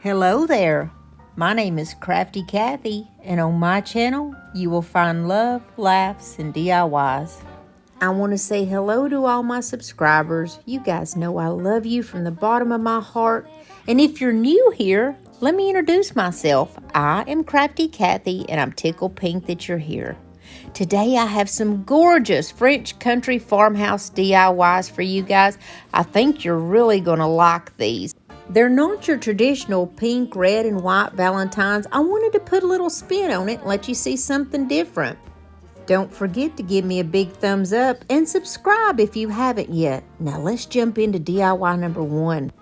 Hello there. My name is Crafty Kathy, and on my channel, you will find love, laughs, and DIYs. I want to say hello to all my subscribers. You guys know I love you from the bottom of my heart. And if you're new here, let me introduce myself. I am Crafty Kathy, and I'm tickled pink that you're here. Today I have some gorgeous French country farmhouse DIYs for you guys. I think you're really going to like these. They're not your traditional pink, red, and white Valentines. I wanted to put a little spin on it and let you see something different. Don't forget to give me a big thumbs up and subscribe if you haven't yet. Now let's jump into DIY number 1.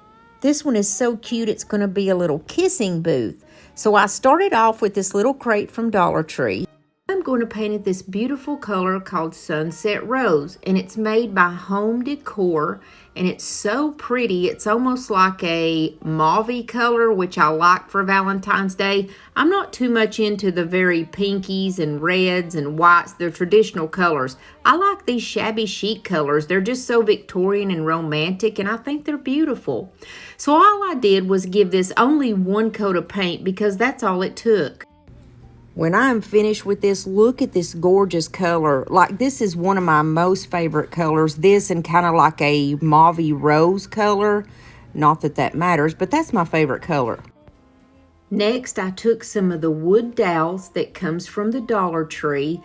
This one is so cute, it's going to be a little kissing booth. So I started off with this little crate from Dollar Tree. I'm going to paint it this beautiful color called Sunset Rose, and it's made by Home Decor, and it's so pretty. It's almost like a mauve color, which I like for Valentine's Day. I'm not too much into the very pinkies and reds and whites. They're traditional colors. I like these shabby chic colors. They're just so Victorian and romantic, and I think they're beautiful. So all I did was give this only one coat of paint because that's all it took. When I'm finished with this, look at this gorgeous color. Like, this is one of my most favorite colors. This and kind of like a mauve rose color. Not that that matters, but that's my favorite color. Next, I took some of the wood dowels that comes from the Dollar Tree,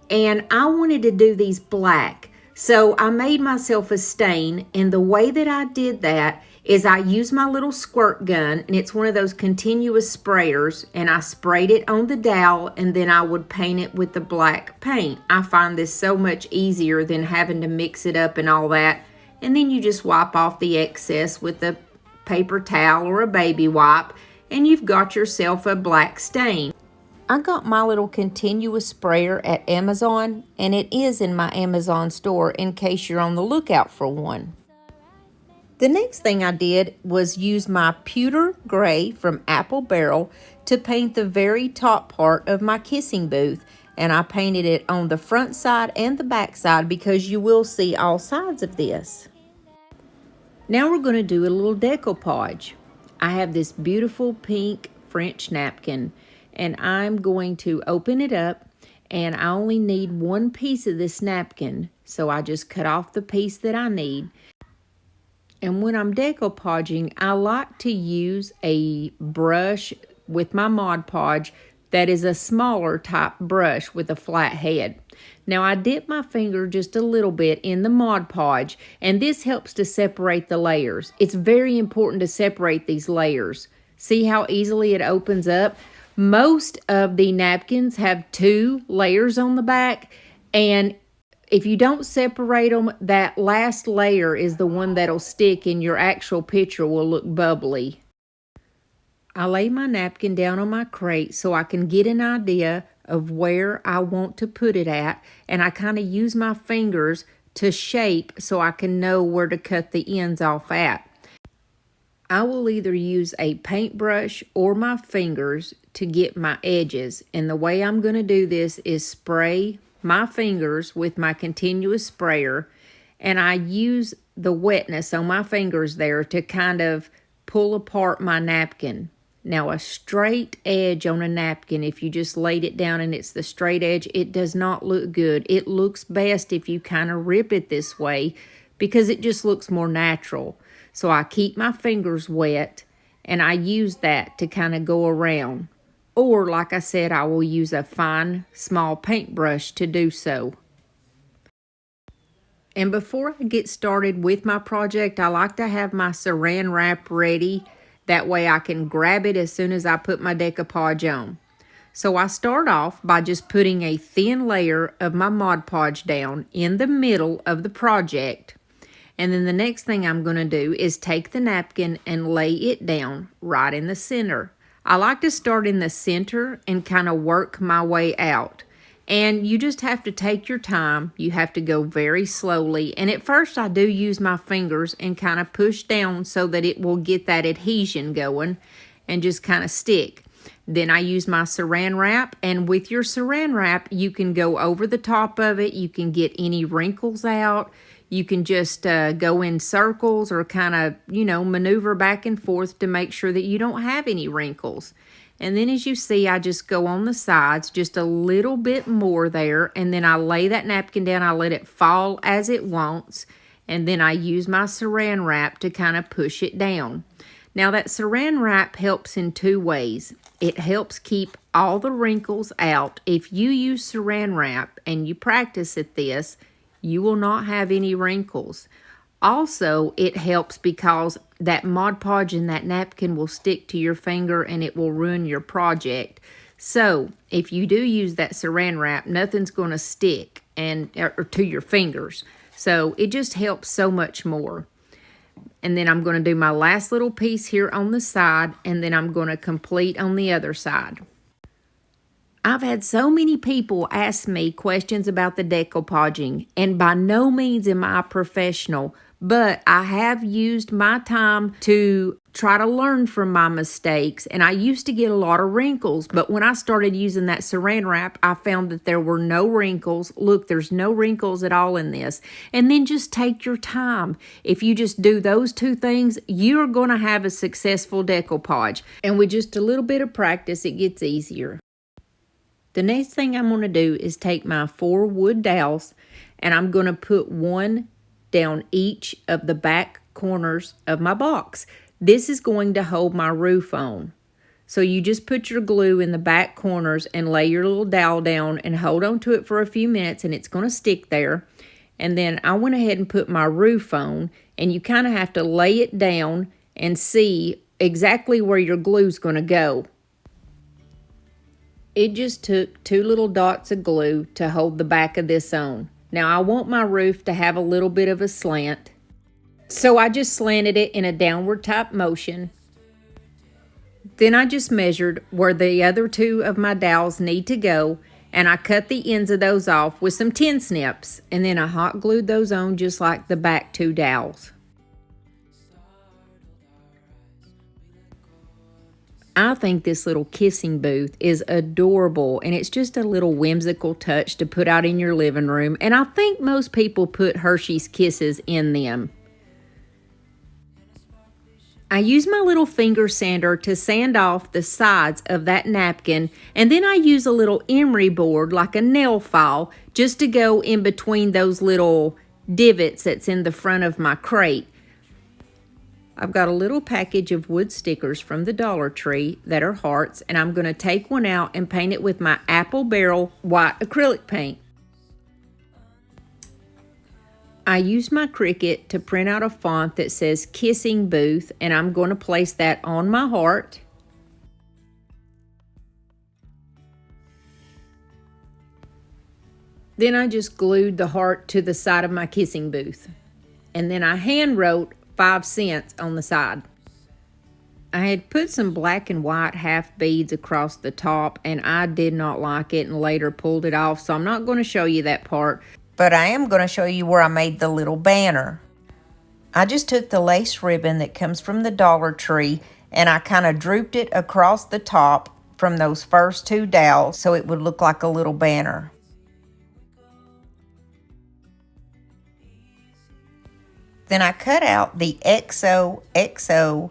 and I wanted to do these black. So I made myself a stain, and the way that I did that is I used my little squirt gun, and it's one of those continuous sprayers, and I sprayed it on the dowel, and then I would paint it with the black paint. I find this so much easier than having to mix it up and all that. And then you just wipe off the excess with a paper towel or a baby wipe, and you've got yourself a black stain. I got my little continuous sprayer at Amazon, and it is in my Amazon store in case you're on the lookout for one. The next thing I did was use my pewter gray from Apple Barrel to paint the very top part of my kissing booth, and I painted it on the front side and the back side because you will see all sides of this. Now we're going to do a little decoupage. I have this beautiful pink French napkin, and I'm going to open it up, and I only need one piece of this napkin, so I just cut off the piece that I need. And when I'm decoupaging, I like to use a brush with my Mod Podge that is a smaller type brush with a flat head. Now I dip my finger just a little bit in the Mod Podge, and this helps to separate the layers. It's very important to separate these layers. See how easily it opens up? Most of the napkins have 2 layers on the back, and if you don't separate them, that last layer is the one that'll stick and your actual picture will look bubbly. I lay my napkin down on my crate so I can get an idea of where I want to put it at, and I kind of use my fingers to shape so I can know where to cut the ends off at. I will either use a paintbrush or my fingers to get my edges, and the way I'm going to do this is spray my fingers with my continuous sprayer, and I use the wetness on my fingers there to kind of pull apart my napkin. Now, a straight edge on a napkin, if you just laid it down and it's the straight edge, it does not look good. It looks best if you kind of rip it this way because it just looks more natural. So I keep my fingers wet, and I use that to kind of go around. Or, like I said, I will use a fine, small paintbrush to do so. And before I get started with my project, I like to have my saran wrap ready. That way I can grab it as soon as I put my decoupage on. So I start off by just putting a thin layer of my Mod Podge down in the middle of the project. And then the next thing I'm going to do is take the napkin and lay it down right in the center. I like to start in the center and kind of work my way out. And you just have to take your time. You have to go very slowly. And at first I do use my fingers and kind of push down so that it will get that adhesion going and just kind of stick. Then I use my saran wrap, and with your saran wrap, you can go over the top of it. You can get any wrinkles out. You can just go in circles or kind of, maneuver back and forth to make sure that you don't have any wrinkles. And then as you see, I just go on the sides just a little bit more there, and then I lay that napkin down. I let it fall as it wants, and then I use my saran wrap to kind of push it down. Now that saran wrap helps in two ways. It helps keep all the wrinkles out. If you use saran wrap and you practice at this, you will not have any wrinkles. Also, it helps because that Mod Podge in that napkin will stick to your finger and it will ruin your project. So, if you do use that saran wrap, nothing's going to stick or to your fingers. So, it just helps so much more. And then I'm going to do my last little piece here on the side, and then I'm going to complete on the other side. I've had so many people ask me questions about the decoupaging, and by no means am I a professional, but I have used my time to try to learn from my mistakes, and I used to get a lot of wrinkles, but when I started using that saran wrap, I found that there were no wrinkles. Look, there's no wrinkles at all in this. And then just take your time. If you just do those two things, you're going to have a successful decoupage. And with just a little bit of practice, it gets easier. The next thing I'm going to do is take my 4 wood dowels, and I'm going to put one down each of the back corners of my box. This is going to hold my roof on. So you just put your glue in the back corners and lay your little dowel down and hold on to it for a few minutes, and it's going to stick there. And then I went ahead and put my roof on, and you kind of have to lay it down and see exactly where your glue's going to go. It just took 2 little dots of glue to hold the back of this on. Now I want my roof to have a little bit of a slant, so I just slanted it in a downward type motion. Then I just measured where the other 2 of my dowels need to go, and I cut the ends of those off with some tin snips, and then I hot glued those on just like the back 2 dowels. I think this little kissing booth is adorable, and it's just a little whimsical touch to put out in your living room, and I think most people put Hershey's Kisses in them. I use my little finger sander to sand off the sides of that napkin, and then I use a little emery board like a nail file just to go in between those little divots that's in the front of my crate. I've got a little package of wood stickers from the Dollar Tree that are hearts, and I'm going to take one out and paint it with my Apple Barrel white acrylic paint. I used my Cricut to print out a font that says Kissing Booth, and I'm going to place that on my heart. Then I just glued the heart to the side of my kissing booth. And then I hand wrote 5 cents on the side. I had put some black and white half beads across the top, and I did not like it and later pulled it off, so I'm not going to show you that part. But I am going to show you where I made the little banner. I just took the lace ribbon that comes from the Dollar Tree, and I kind of drooped it across the top from those first 2 dowels so it would look like a little banner. Then I cut out the XOXO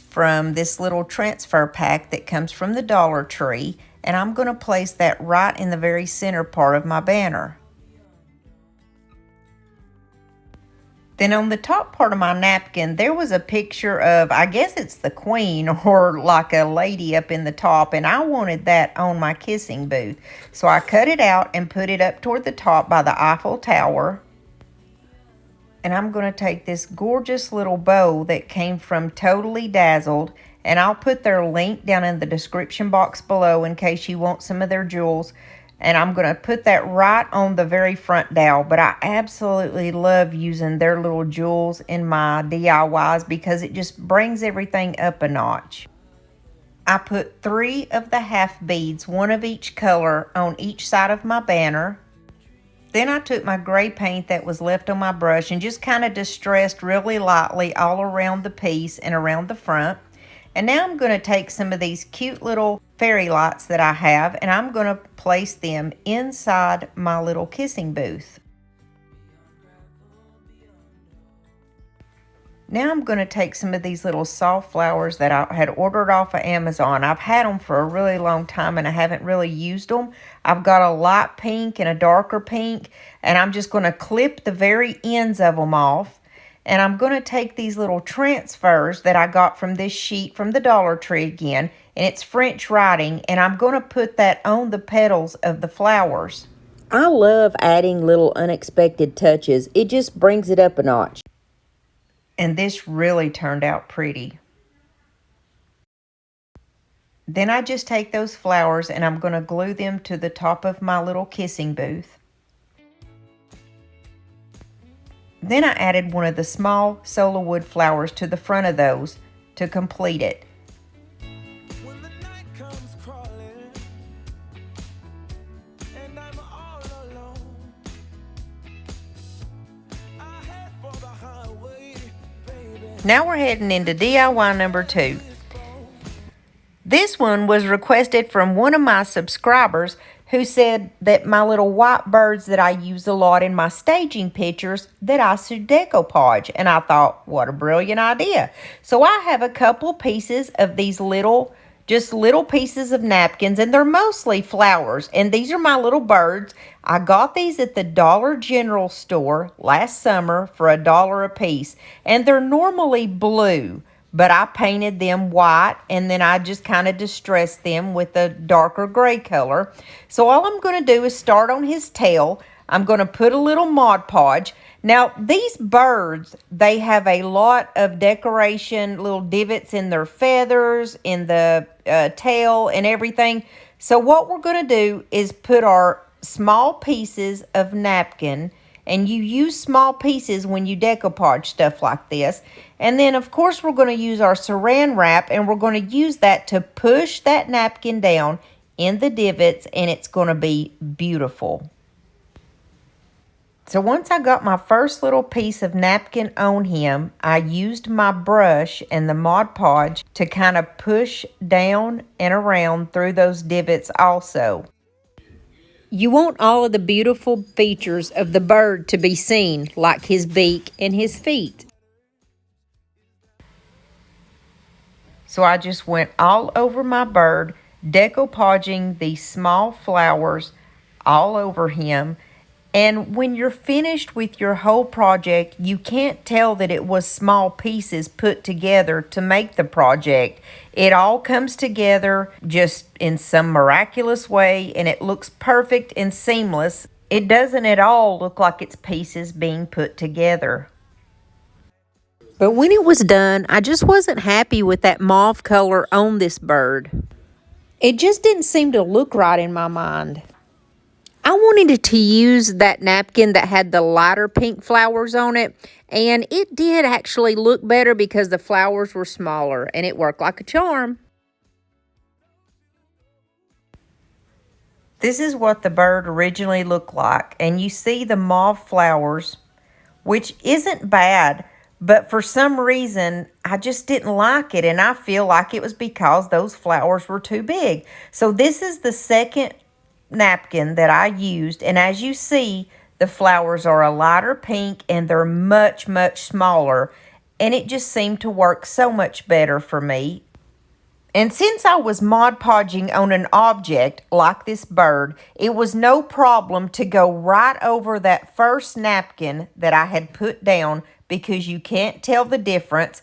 from this little transfer pack that comes from the Dollar Tree, and I'm going to place that right in the very center part of my banner. Then on the top part of my napkin, there was a picture of, I guess it's the Queen or like a lady up in the top, and I wanted that on my kissing booth. So I cut it out and put it up toward the top by the Eiffel Tower. And I'm going to take this gorgeous little bow that came from Totally Dazzled, and I'll put their link down in the description box below in case you want some of their jewels. And I'm going to put that right on the very front dowel, but I absolutely love using their little jewels in my DIYs because it just brings everything up a notch. I put 3 of the half beads, 1 of each color, on each side of my banner. Then I took my gray paint that was left on my brush and just kind of distressed really lightly all around the piece and around the front. And now I'm going to take some of these cute little fairy lights that I have, and I'm going to place them inside my little kissing booth. Now I'm going to take some of these little soft flowers that I had ordered off of Amazon. I've had them for a really long time and I haven't really used them. I've got a light pink and a darker pink, and I'm just going to clip the very ends of them off. And I'm going to take these little transfers that I got from this sheet from the Dollar Tree again, and it's French writing, and I'm going to put that on the petals of the flowers. I love adding little unexpected touches. It just brings it up a notch. And this really turned out pretty. Then I just take those flowers and I'm going to glue them to the top of my little kissing booth. Then I added one of the small solar wood flowers to the front of those to complete it. Now we're heading into DIY number 2. This one was requested from one of my subscribers who said that my little white birds that I use a lot in my staging pictures, that I should decoupage. And I thought, what a brilliant idea. So I have a couple pieces of these just little pieces of napkins, and they're mostly flowers. And these are my little birds. I got these at the Dollar General store last summer for $1 a piece. And they're normally blue, but I painted them white, and then I just kind of distressed them with a darker gray color. So all I'm going to do is start on his tail. I'm going to put a little Mod Podge. Now, these birds, they have a lot of decoration, little divots in their feathers, in the tail and everything. So what we're going to do is put our small pieces of napkin, and you use small pieces when you decoupage stuff like this. And then, of course, we're going to use our saran wrap, and we're going to use that to push that napkin down in the divots, and it's going to be beautiful. So once I got my first little piece of napkin on him, I used my brush and the Mod Podge to kind of push down and around through those divots also. You want all of the beautiful features of the bird to be seen, like his beak and his feet. So I just went all over my bird, decoupaging these small flowers all over him. And when you're finished with your whole project, you can't tell that it was small pieces put together to make the project. It all comes together just in some miraculous way, and it looks perfect and seamless. It doesn't at all look like it's pieces being put together. But when it was done, I just wasn't happy with that mauve color on this bird. It just didn't seem to look right in my mind. I wanted to use that napkin that had the lighter pink flowers on it, and it did actually look better because the flowers were smaller, and it worked like a charm. This is what the bird originally looked like, and you see the mauve flowers, which isn't bad, but for some reason, I just didn't like it, and I feel like it was because those flowers were too big. So this is the second napkin that I used, and as you see, the flowers are a lighter pink and they're much smaller, and it just seemed to work so much better for me. And since I was Mod Podging on an object like this bird, it was no problem to go right over that first napkin that I had put down, because you can't tell the difference.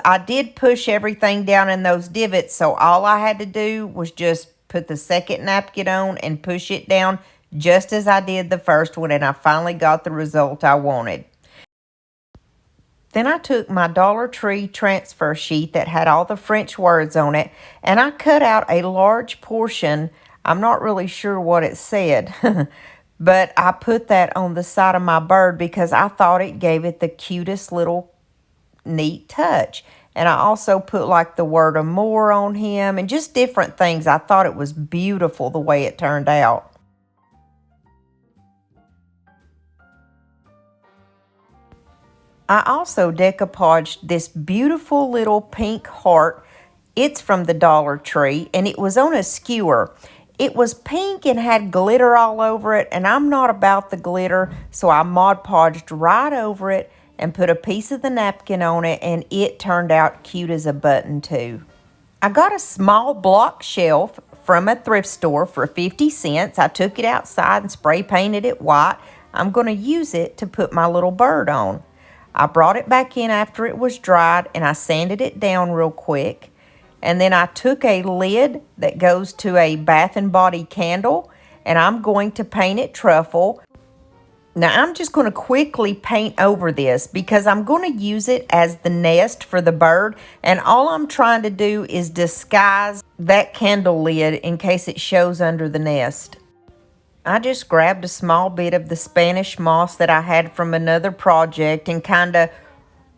I did push everything down in those divots, so all I had to do was just put the second napkin on and push it down just as I did the first one, and I finally got the result I wanted. Then I took my Dollar Tree transfer sheet that had all the French words on it, and I cut out a large portion. I'm not really sure what it said, but I put that on the side of my bird because I thought it gave it the cutest little neat touch. And I also put like the word amour on him and just different things. I thought it was beautiful the way it turned out. I also decoupaged this beautiful little pink heart. It's from the Dollar Tree, and it was on a skewer. It was pink and had glitter all over it, and I'm not about the glitter, so I Mod Podged right over it. and put a piece of the napkin on it, and it turned out cute as a button too. I got a small block shelf from a thrift store for 50 cents. I took it outside and spray painted it white. I'm going to use it to put my little bird on. I brought it back in after it was dried and I sanded it down real quick. And then I took a lid that goes to a Bath and Body candle and I'm going to paint it truffle. Now I'm just going to quickly paint over this because I'm going to use it as the nest for the bird, and all I'm trying to do is disguise that candle lid in case it shows under the nest. I just grabbed a small bit of the Spanish moss that I had from another project and kind of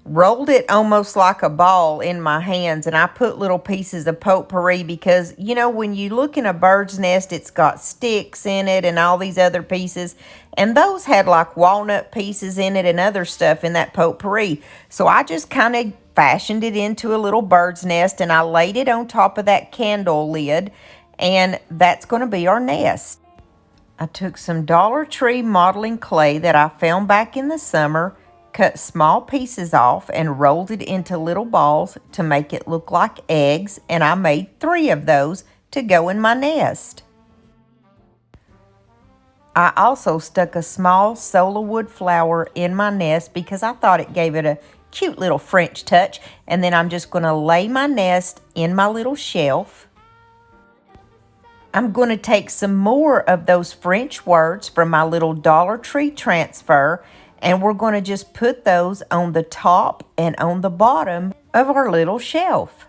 rolled it almost like a ball in my hands, and I put little pieces of potpourri because, you know, when you look in a bird's nest, it's got sticks in it and all these other pieces, and those had like walnut pieces in it and other stuff in that potpourri. So I just kind of fashioned it into a little bird's nest and I laid it on top of that candle lid, and that's going to be our nest. I took some Dollar Tree modeling clay that I found back in the summer, cut small pieces off and rolled it into little balls to make it look like eggs, and I made 3 of those to go in my nest. I also stuck a small solar wood flower in my nest because I thought it gave it a cute little French touch, and then I'm just going to lay my nest in my little shelf. I'm going to take some more of those French words from my little Dollar Tree transfer, and we're going to just put those on the top and on the bottom of our little shelf.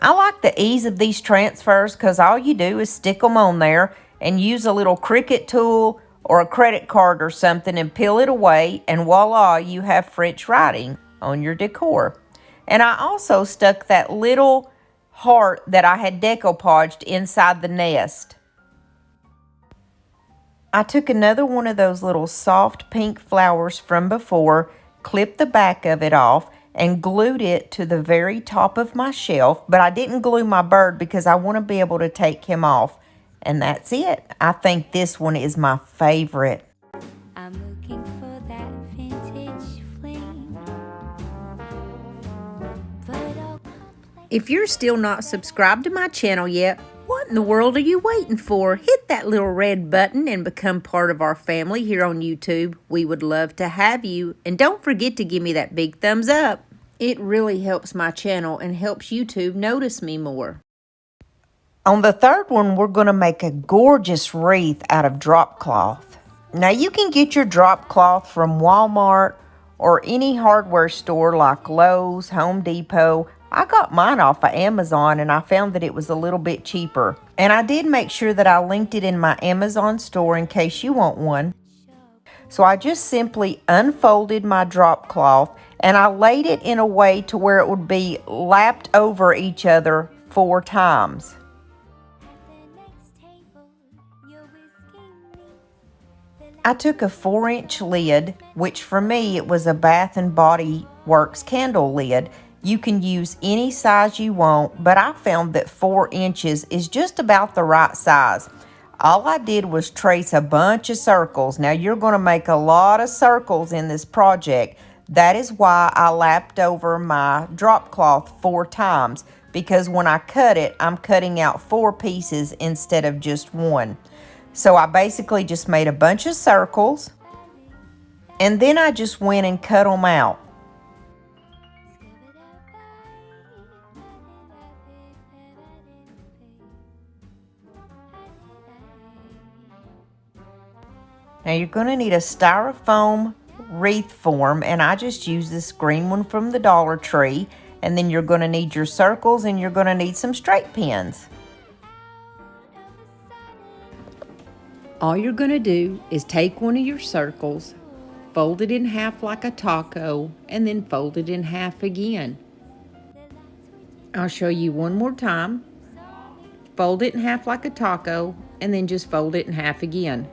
I like the ease of these transfers because all you do is stick them on there and use a little Cricut tool or a credit card or something and peel it away, and voila, you have French writing on your decor. And I also stuck that little heart that I had decoupaged inside the nest. I took another one of those little soft pink flowers from before, clipped the back of it off, and glued it to the very top of my shelf. But I didn't glue my bird because I want to be able to take him off. And that's it. I think this one is my favorite. I'm looking for that vintage flame. If you're still not subscribed to my channel yet, what in the world are you waiting for? Hit that little red button and become part of our family here on YouTube. We would love to have you. And don't forget to give me that big thumbs up. It really helps my channel and helps YouTube notice me more. On the third one, we're going to make a gorgeous wreath out of drop cloth. Now you can get your drop cloth from Walmart or any hardware store like Lowe's, Home Depot. I got mine off of Amazon and I found that it was a little bit cheaper. And I did make sure that I linked it in my Amazon store in case you want one. So I just simply unfolded my drop cloth and I laid it in a way to where it would be lapped over each other 4 times. I took a 4-inch lid, which for me it was a Bath and Body Works candle lid. You can use any size you want, but I found that 4 inches is just about the right size. All I did was trace a bunch of circles. Now you're going to make a lot of circles in this project. That is why I lapped over my drop cloth 4 times, because when I cut it, I'm cutting out 4 pieces instead of just 1. So I basically just made a bunch of circles, and then I just went and cut them out. Now you're going to need a styrofoam wreath form, and I just use this green one from the Dollar Tree. And then you're going to need your circles and you're going to need some straight pins. All you're going to do is take one of your circles, fold it in half like a taco, and then fold it in half again. I'll show you one more time. Fold it in half like a taco, and then just fold it in half again.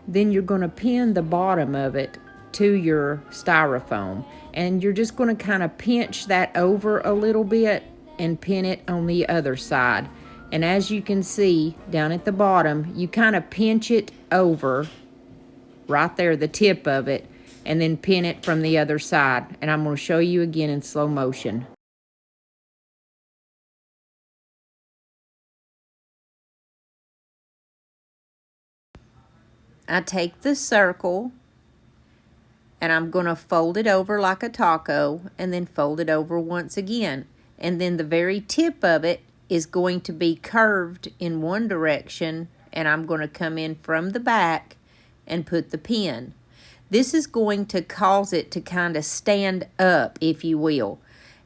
Then you're going to pin the bottom of it to your styrofoam, and you're just going to kind of pinch that over a little bit and pin it on the other side. And as you can see down at the bottom, you kind of pinch it over right there, the tip of it, and then pin it from the other side. And I'm going to show you again in slow motion. I take the circle and I'm going to fold it over like a taco and then fold it over once again. And then the very tip of it is going to be curved in one direction, and I'm going to come in from the back and put the pin. This is going to cause it to kind of stand up, if you will.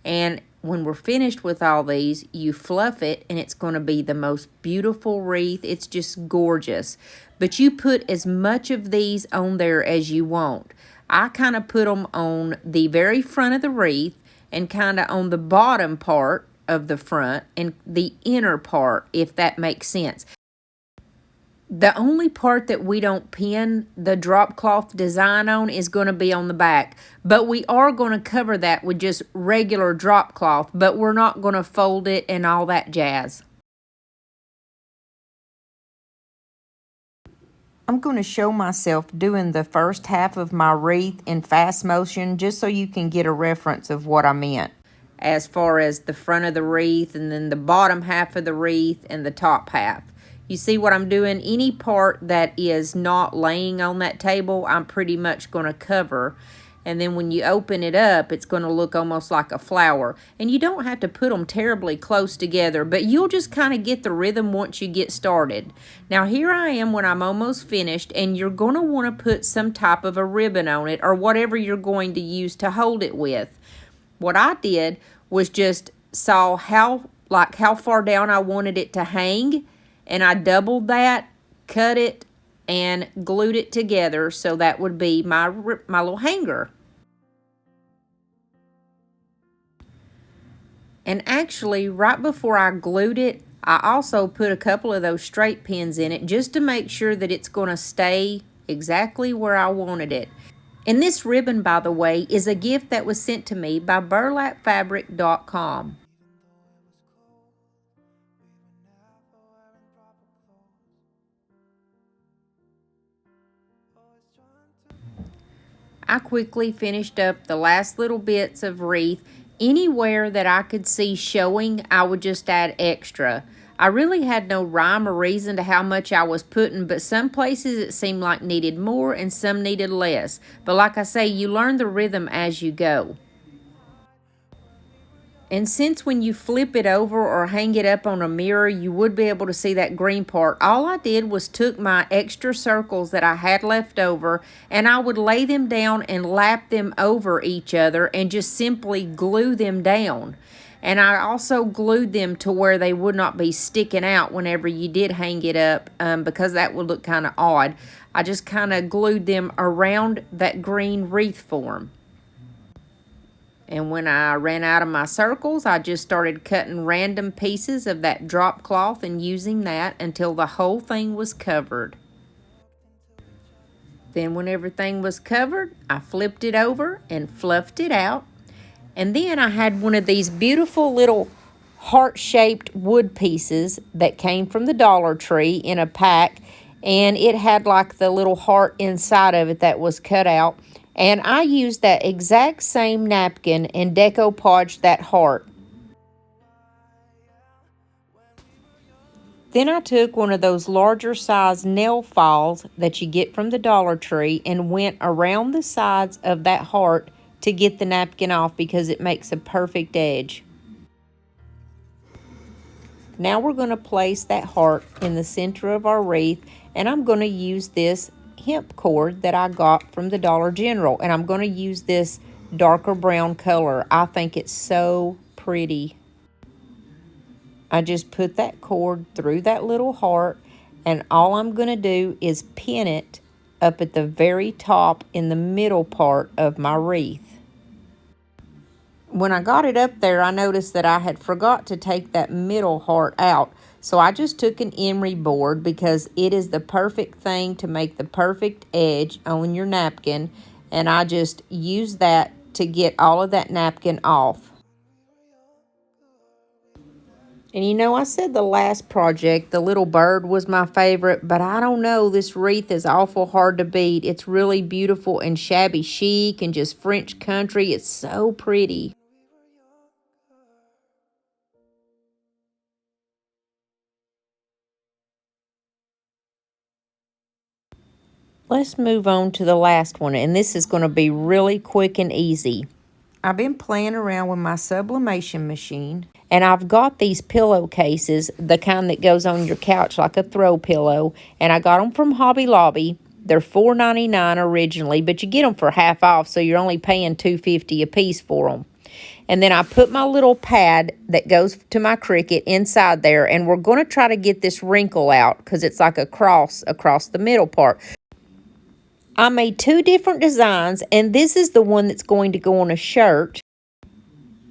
And when we're finished with all these, you fluff it and it's going to be the most beautiful wreath. It's just gorgeous. But you put as much of these on there as you want. I kind of put them on the very front of the wreath and kind of on the bottom part of the front and the inner part, if that makes sense. The only part that we don't pin the drop cloth design on is going to be on the back. But we are going to cover that with just regular drop cloth, but we're not going to fold it and all that jazz. I'm going to show myself doing the first half of my wreath in fast motion just so you can get a reference of what I meant. As far as the front of the wreath and then the bottom half of the wreath and the top half. You see what I'm doing? Any part that is not laying on that table, I'm pretty much going to cover. And then when you open it up, it's going to look almost like a flower. And you don't have to put them terribly close together, but you'll just kind of get the rhythm once you get started. Now here I am when I'm almost finished, and you're going to want to put some type of a ribbon on it or whatever you're going to use to hold it with. What I did was just saw how far down I wanted it to hang, and I doubled that, cut it, and glued it together so that would be my little hanger. And actually, right before I glued it, I also put a couple of those straight pins in it just to make sure that it's going to stay exactly where I wanted it. And this ribbon, by the way, is a gift that was sent to me by burlapfabric.com. I quickly finished up the last little bits of wreath. Anywhere that I could see showing, I would just add extra. I really had no rhyme or reason to how much I was putting, but some places it seemed like needed more and some needed less. But like I say, you learn the rhythm as you go. And since when you flip it over or hang it up on a mirror, you would be able to see that green part, all I did was took my extra circles that I had left over and I would lay them down and lap them over each other and just simply glue them down. And I also glued them to where they would not be sticking out whenever you did hang it up, because that would look kind of odd. I just kind of glued them around that green wreath form. And when I ran out of my circles, I just started cutting random pieces of that drop cloth and using that until the whole thing was covered. Then when everything was covered, I flipped it over and fluffed it out. And then I had one of these beautiful little heart-shaped wood pieces that came from the Dollar Tree in a pack. And it had like the little heart inside of it that was cut out. And I used that exact same napkin and decoupaged that heart. Then I took one of those larger size nail files that you get from the Dollar Tree and went around the sides of that heart to get the napkin off because it makes a perfect edge. Now we're going to place that heart in the center of our wreath, and I'm going to use this hemp cord that I got from the Dollar General, and I'm going to use this darker brown color. I think it's so pretty. I just put that cord through that little heart, and all I'm going to do is pin it up at the very top in the middle part of my wreath. When I got it up there, I noticed that I had forgot to take that middle heart out. So I just took an emery board because it is the perfect thing to make the perfect edge on your napkin. And I just used that to get all of that napkin off. And you know, I said the last project, the little bird was my favorite, but I don't know, this wreath is awful hard to beat. It's really beautiful and shabby chic and just French country. It's so pretty. Let's move on to the last one, and this is going to be really quick and easy. I've been playing around with my sublimation machine, and I've got these pillowcases, the kind that goes on your couch like a throw pillow, and I got them from Hobby Lobby. They're $4.99 originally, but you get them for half off, so you're only paying $2.50 a piece for them. And then I put my little pad that goes to my Cricut inside there, and we're going to try to get this wrinkle out because it's like a cross across the middle part. I made 2 different designs, and this is the one that's going to go on a shirt.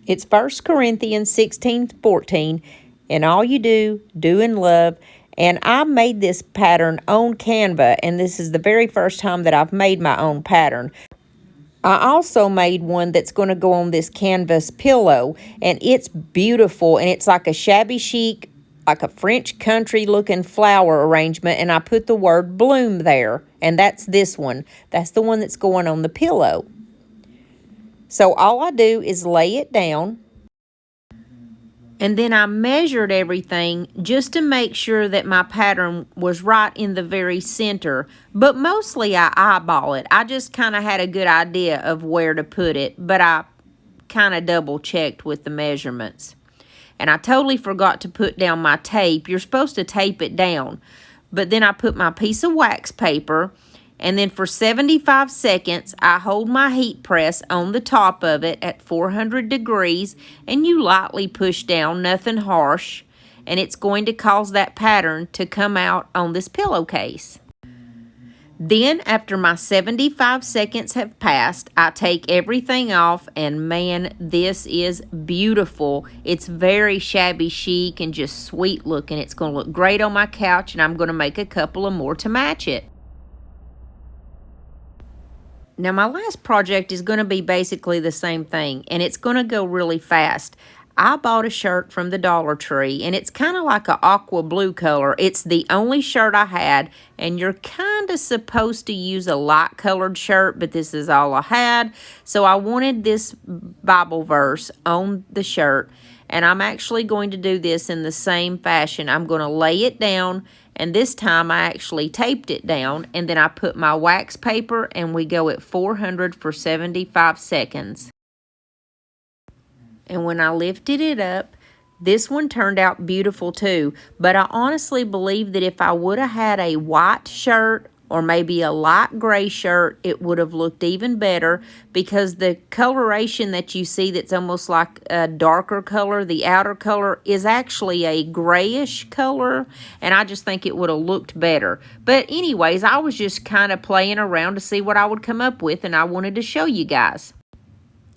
It's 1 Corinthians 16:14, and all you do in love. And I made this pattern on Canva, and this is the very first time that I've made my own pattern. I also made one that's going to go on this canvas pillow, and it's beautiful, and it's like a shabby chic, like a French country looking flower arrangement, and I put the word bloom there, and that's this one. That's the one that's going on the pillow. So all I do is lay it down, and then I measured everything just to make sure that my pattern was right in the very center. But mostly I eyeball it. I just kind of had a good idea of where to put it, but I kind of double checked with the measurements. And I totally forgot to put down my tape. You're supposed to tape it down. But then I put my piece of wax paper, and then for 75 seconds, I hold my heat press on the top of it at 400 degrees, and you lightly push down, nothing harsh, and it's going to cause that pattern to come out on this pillowcase. Then, after my 75 seconds have passed, I take everything off, and man, this is beautiful. It's very shabby chic and just sweet looking. It's going to look great on my couch, and I'm going to make a couple of more to match it. Now, my last project is going to be basically the same thing, and it's going to go really fast. I bought a shirt from the Dollar Tree, and it's kind of like an aqua blue color. It's the only shirt I had, and you're kind of supposed to use a light colored shirt, but this is all I had. So I wanted this Bible verse on the shirt, and I'm actually going to do this in the same fashion. I'm going to lay it down, and this time I actually taped it down, and then I put my wax paper, and we go at 400 for 75 seconds. And when I lifted it up, this one turned out beautiful too. But I honestly believe that if I would have had a white shirt or maybe a light gray shirt, it would have looked even better, because the coloration that you see that's almost like a darker color, the outer color, is actually a grayish color, and I just think it would have looked better. But anyways, I was just kind of playing around to see what I would come up with, and I wanted to show you guys.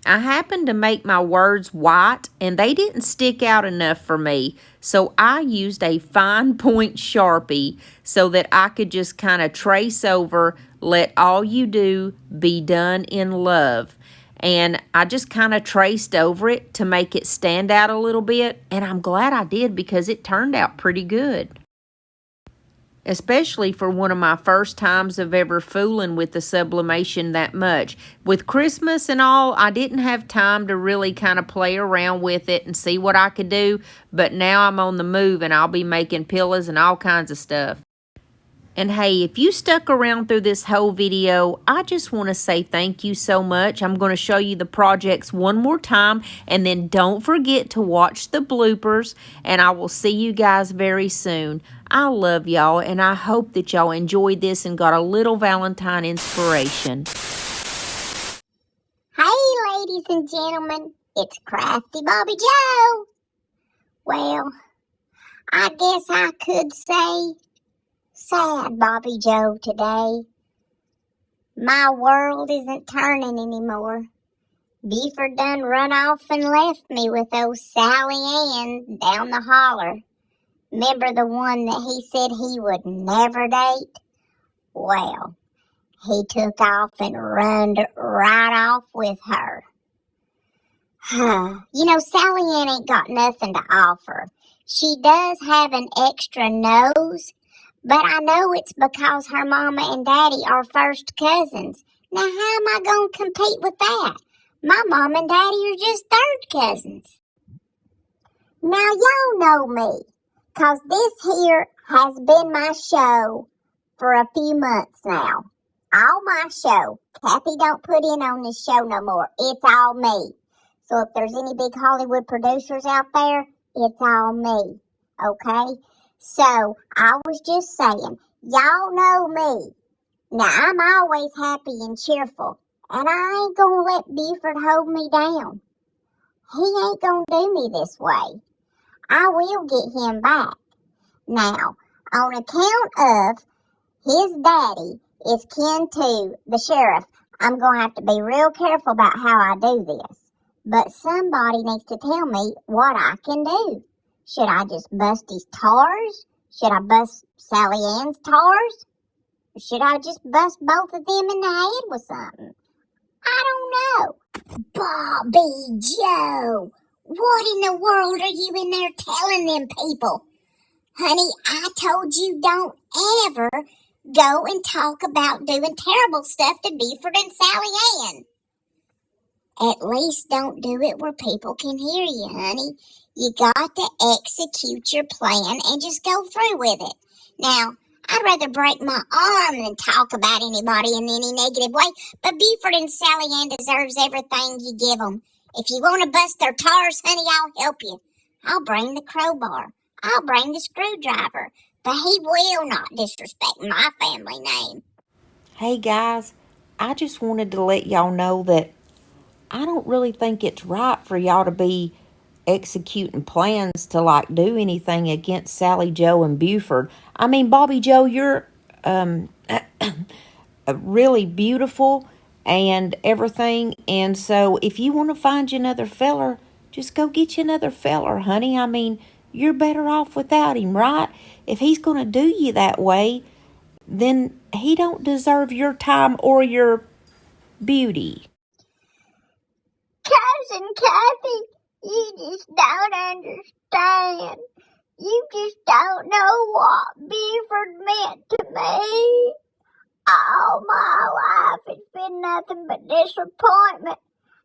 I happened to make my words white, and they didn't stick out enough for me, so I used a fine point Sharpie so that I could just kind of trace over, let all you do be done in love. And I just kind of traced over it to make it stand out a little bit, and I'm glad I did because it turned out pretty good. Especially for one of my first times of ever fooling with the sublimation that much. With Christmas and all, I didn't have time to really kind of play around with it and see what I could do, but now I'm on the move and I'll be making pillows and all kinds of stuff. And hey, if you stuck around through this whole video, I just want to say thank you so much. I'm going to show you the projects one more time, and then don't forget to watch the bloopers, and I will see you guys very soon. I love y'all, and I hope that y'all enjoyed this and got a little Valentine inspiration. Hey, ladies and gentlemen, it's Crafty Bobby Joe. Well, I guess I could say sad Bobby Joe today. My world isn't turning anymore. Beaver done run off and left me with old Sally Ann down the holler. Remember the one that he said he would never date? Well, he took off and runned right off with her. You know, Sally Ann ain't got nothing to offer. She does have an extra nose, but I know it's because her mama and daddy are first cousins. Now, how am I going to compete with that? My mom and daddy are just third cousins. Now, y'all know me, 'cause this here has been my show for a few months now. All my show. Kathy don't put in on this show no more. It's all me. So if there's any big Hollywood producers out there, it's all me. Okay? So I was just saying, y'all know me. Now I'm always happy and cheerful, and I ain't gonna let Buford hold me down. He ain't gonna do me this way. I will get him back. Now, on account of his daddy is kin to the sheriff, I'm going to have to be real careful about how I do this. But somebody needs to tell me what I can do. Should I just bust his tars? Should I bust Sally Ann's tars? Or should I just bust both of them in the head with something? I don't know. Bobby Joe, what in the world are you in there telling them people? Honey, I told you don't ever go and talk about doing terrible stuff to Buford and Sally Ann. At least don't do it where people can hear you, honey. You got to execute your plan and just go through with it. Now, I'd rather break my arm than talk about anybody in any negative way, but Buford and Sally Ann deserves everything you give them. If you want to bust their tars, honey, I'll help you. I'll bring the crowbar. I'll bring the screwdriver. But he will not disrespect my family name. Hey guys, I just wanted to let y'all know that I don't really think it's right for y'all to be executing plans to like do anything against Sally Joe and Buford. I mean, Bobby Joe, you're really beautiful and everything, and so if you want to find you another feller, just go get you another feller, honey. I mean, you're better off without him, right? If he's going to do you that way, then he don't deserve your time or your beauty. Cousin Kathy, you just don't understand. You just don't know what Buford meant to me. All my life it's been nothing but disappointment.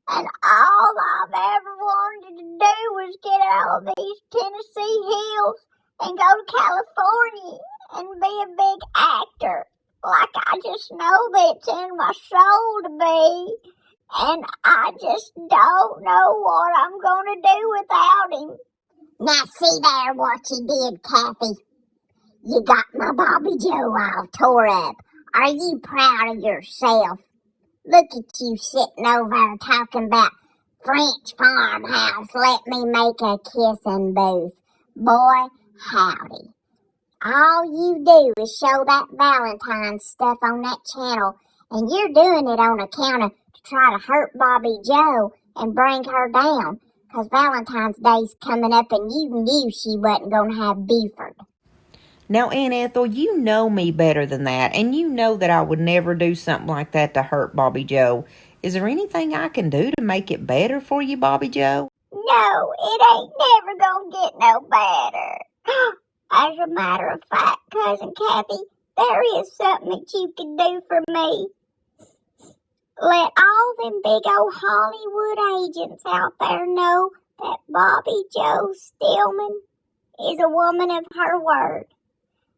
And all I've ever wanted to do was get out of these Tennessee hills and go to California and be a big actor. Like I just know that it's in my soul to be. And I just don't know what I'm going to do without him. Now see there what you did, Kathy. You got my Bobby Joe all tore up. Are you proud of yourself? Look at you sitting over there talking about French farmhouse. Let me make a kissing booth. Boy, howdy. All you do is show that Valentines stuff on that channel, and you're doing it on account of to try to hurt Bobby Joe and bring her down, 'cause Valentine's Day's coming up and you knew she wasn't going to have Buford. Now, Aunt Ethel, you know me better than that, and you know that I would never do something like that to hurt Bobby Joe. Is there anything I can do to make it better for you, Bobby Joe? No, it ain't never gonna get no better. As a matter of fact, Cousin Kathy, there is something that you can do for me. Let all them big old Hollywood agents out there know that Bobby Joe Stillman is a woman of her word.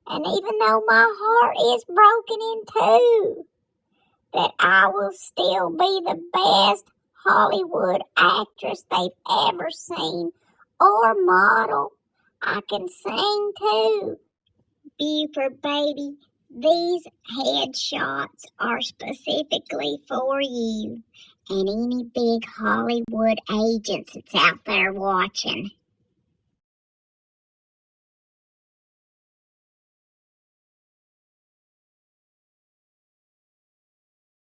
And even though my heart is broken in two, that I will still be the best Hollywood actress they've ever seen, or model. I can sing too. Buford, baby, these headshots are specifically for you and any big Hollywood agents that's out there watching.